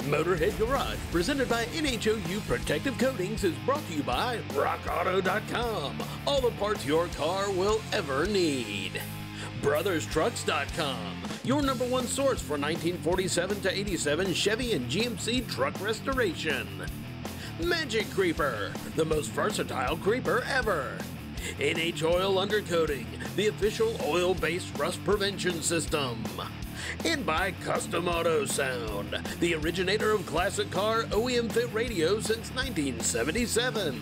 Motorhead Garage, presented by NHOU Protective Coatings, is brought to you by RockAuto.com. All the parts your car will ever need. BrothersTrucks.com, your #1 source for 1947 to 87 Chevy and GMC truck restoration. Magic Creeper, the most versatile creeper ever. NH Oil Undercoating, the official oil-based rust prevention system. And by Custom Auto Sound, the originator of classic car OEM fit radio since 1977.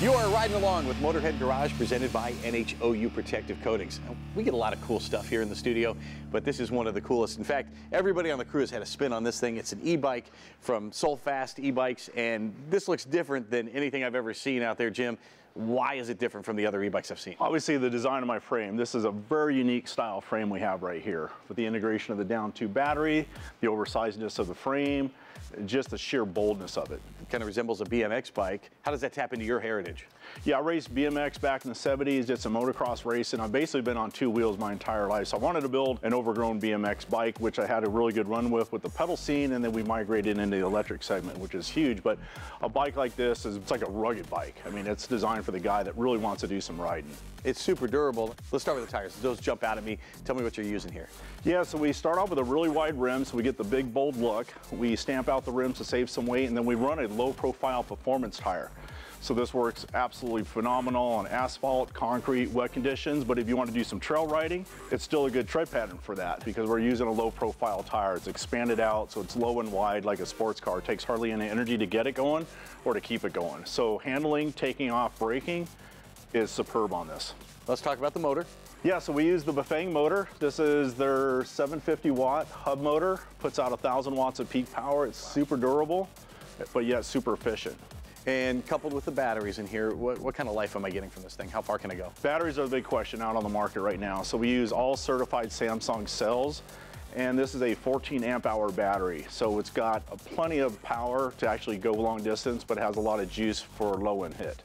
You are riding along with Motorhead Garage, presented by NHOU Protective Coatings. We get a lot of cool stuff here in the studio, but this is one of the coolest. In fact, everybody on the crew has had a spin on this thing. It's an e-bike from Solfast e-bikes, and this looks different than anything I've ever seen out there. Jim, why is it different from the other e-bikes I've seen? Obviously, the design of my frame. This is a very unique style frame we have right here, with the integration of the down tube battery, the oversizedness of the frame, just the sheer boldness of it. It kind of resembles a BMX bike. How does that tap into your heritage? Yeah, I raced BMX back in the 70s, did some motocross racing. I've basically been on two wheels my entire life. So I wanted to build an overgrown BMX bike, which I had a really good run with the pedal scene, and then we migrated into the electric segment, which is huge. But a bike like this it's like a rugged bike. I mean, it's designed for the guy that really wants to do some riding. It's super durable. Let's start with the tires. Those jump out at me. Tell me what you're using here. Yeah, so we start off with a really wide rim, so we get the big, bold look. We stamp out the rims to save some weight, and then we run a low-profile performance tire. So this works absolutely phenomenal on asphalt, concrete, wet conditions, but if you want to do some trail riding, it's still a good tread pattern for that because we're using a low-profile tire. It's expanded out, so it's low and wide like a sports car. It takes hardly any energy to get it going or to keep it going. So handling, taking off, braking is superb on this. Let's talk about the motor. Yeah, so we use the Bafang motor. This is their 750 watt hub motor, puts out 1,000 watts of peak power. It's super durable, but yet super efficient. And coupled with the batteries in here, what kind of life am I getting from this thing? How far can I go? Batteries are the big question out on the market right now. So we use all certified Samsung cells, and this is a 14 amp hour battery. So it's got plenty of power to actually go long distance, but it has a lot of juice for low end hit.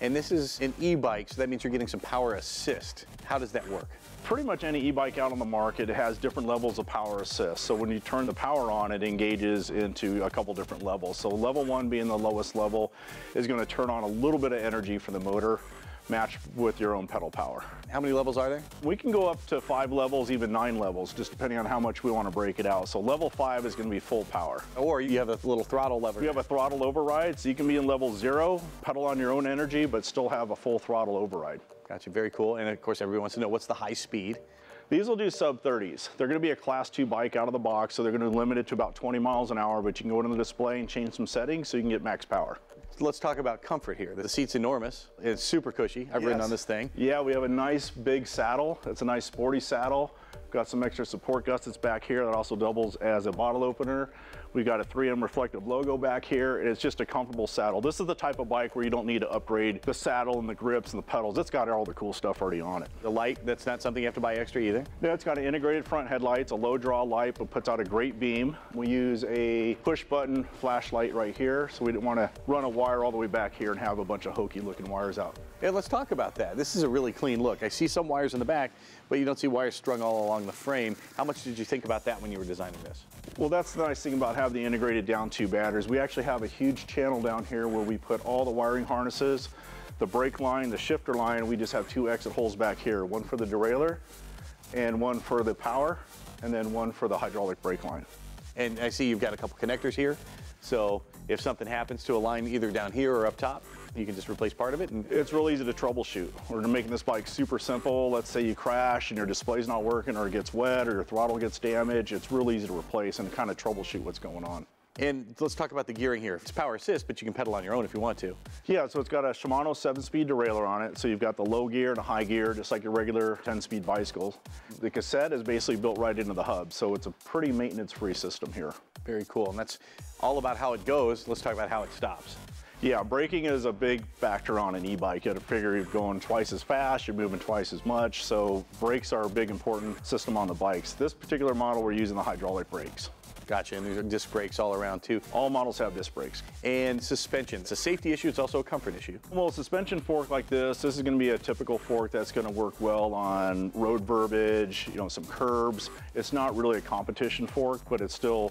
And this is an e-bike, so that means you're getting some power assist. How does that work? Pretty much any e-bike out on the market has different levels of power assist. So when you turn the power on, it engages into a couple different levels. So level 1 being the lowest level is going to turn on a little bit of energy for the motor, matched with your own pedal power. How many levels are there? We can go up to 5 levels, even 9 levels, just depending on how much we want to break it out. So level 5 is going to be full power. Or you have a little throttle lever. We have a throttle override, so you can be in level 0, pedal on your own energy, but still have a full throttle override. Gotcha, very cool. And of course, everyone wants to know, what's the high speed? These will do sub 30s. They're going to be a class 2 bike out of the box, so they're going to limit it to about 20 miles an hour, but you can go into the display and change some settings so you can get max power. Let's talk about comfort here. The seat's enormous. It's super cushy. I've ridden on this thing. Yeah, we have a nice big saddle. It's a nice sporty saddle. Got some extra support gussets back here that also doubles as a bottle opener. We've got a 3M reflective logo back here. It's just a comfortable saddle. This is the type of bike where you don't need to upgrade the saddle and the grips and the pedals. It's got all the cool stuff already on it. The light, that's not something you have to buy extra either? Yeah, it's got an integrated front headlights, a low draw light, but puts out a great beam. We use a push button flashlight right here, so we didn't want to run a wire all the way back here and have a bunch of hokey looking wires out. Yeah, let's talk about that. This is a really clean look. I see some wires in the back, but you don't see wires strung all along the frame. How much did you think about that when you were designing this? Well, that's the nice thing about having the integrated down tube batteries. We actually have a huge channel down here where we put all the wiring harnesses, the brake line, the shifter line. We just have 2 exit holes back here, one for the derailleur and one for the power, and then one for the hydraulic brake line. And I see you've got a couple connectors here. So if something happens to a line either down here or up top, you can just replace part of it. And it's real easy to troubleshoot. We're making this bike super simple. Let's say you crash and your display's not working, or it gets wet, or your throttle gets damaged. It's real easy to replace and kind of troubleshoot what's going on. And let's talk about the gearing here. It's power assist, but you can pedal on your own if you want to. Yeah, so it's got a Shimano 7-speed derailleur on it. So you've got the low gear and a high gear, just like your regular 10-speed bicycles. The cassette is basically built right into the hub, so it's a pretty maintenance-free system here. Very cool, and that's all about how it goes. Let's talk about how it stops. Yeah, braking is a big factor on an e-bike. You got to figure you're going twice as fast, you're moving twice as much, so brakes are a big important system on the bikes. This particular model, we're using the hydraulic brakes. Gotcha, and there's disc brakes all around too. All models have disc brakes. And suspension. It's a safety issue, it's also a comfort issue. Well, a suspension fork like this is going to be a typical fork that's going to work well on road verbiage, some curbs. It's not really a competition fork, but it's still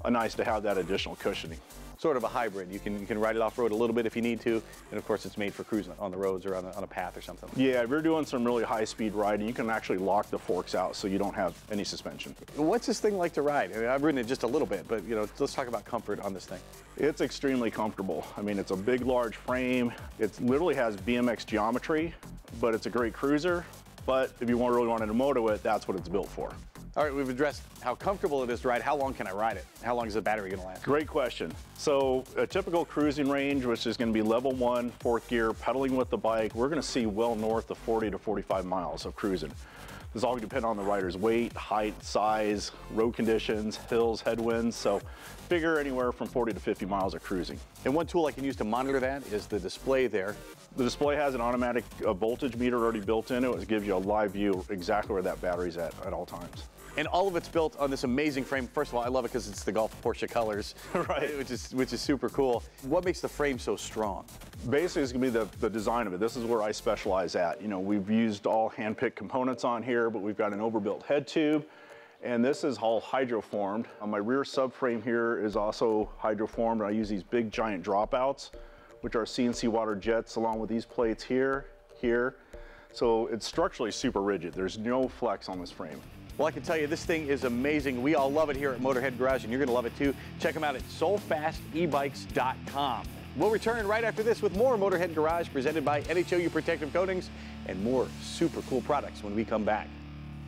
nice to have that additional cushioning. Sort of a hybrid. You can ride it off-road a little bit if you need to, and of course it's made for cruising on the roads or on a path or something. Yeah, if you're doing some really high-speed riding, you can actually lock the forks out so you don't have any suspension. What's this thing like to ride? I mean, I've ridden it just a little bit, but let's talk about comfort on this thing. It's extremely comfortable. I mean, it's a big, large frame. It literally has BMX geometry, but it's a great cruiser. But if you really wanted to moto it, that's what it's built for. All right, we've addressed how comfortable it is to ride. How long can I ride it? How long is the battery going to last? Great question. So a typical cruising range, which is going to be level 1, 4th gear, pedaling with the bike, we're going to see well north of 40 to 45 miles of cruising. This all depends on the rider's weight, height, size, road conditions, hills, headwinds. So figure anywhere from 40 to 50 miles of cruising. And one tool I can use to monitor that is the display there. The display has an automatic voltage meter already built in it. It gives you a live view exactly where that battery's at all times. And all of it's built on this amazing frame. First of all, I love it because it's the Golf Porsche colors, right? Which is super cool. What makes the frame so strong? Basically, it's going to be the design of it. This is where I specialize at. We've used all hand-picked components on here, but we've got an overbuilt head tube, and this is all hydroformed. My rear subframe here is also hydroformed, and I use these big giant dropouts, which are CNC water jets, along with these plates here. So it's structurally super rigid. There's no flex on this frame. Well, I can tell you this thing is amazing. We all love it here at Motorhead Garage, and you're going to love it too. Check them out at solfastebikes.com. We'll return right after this with more Motorhead Garage presented by NHOU Protective Coatings and more super cool products when we come back.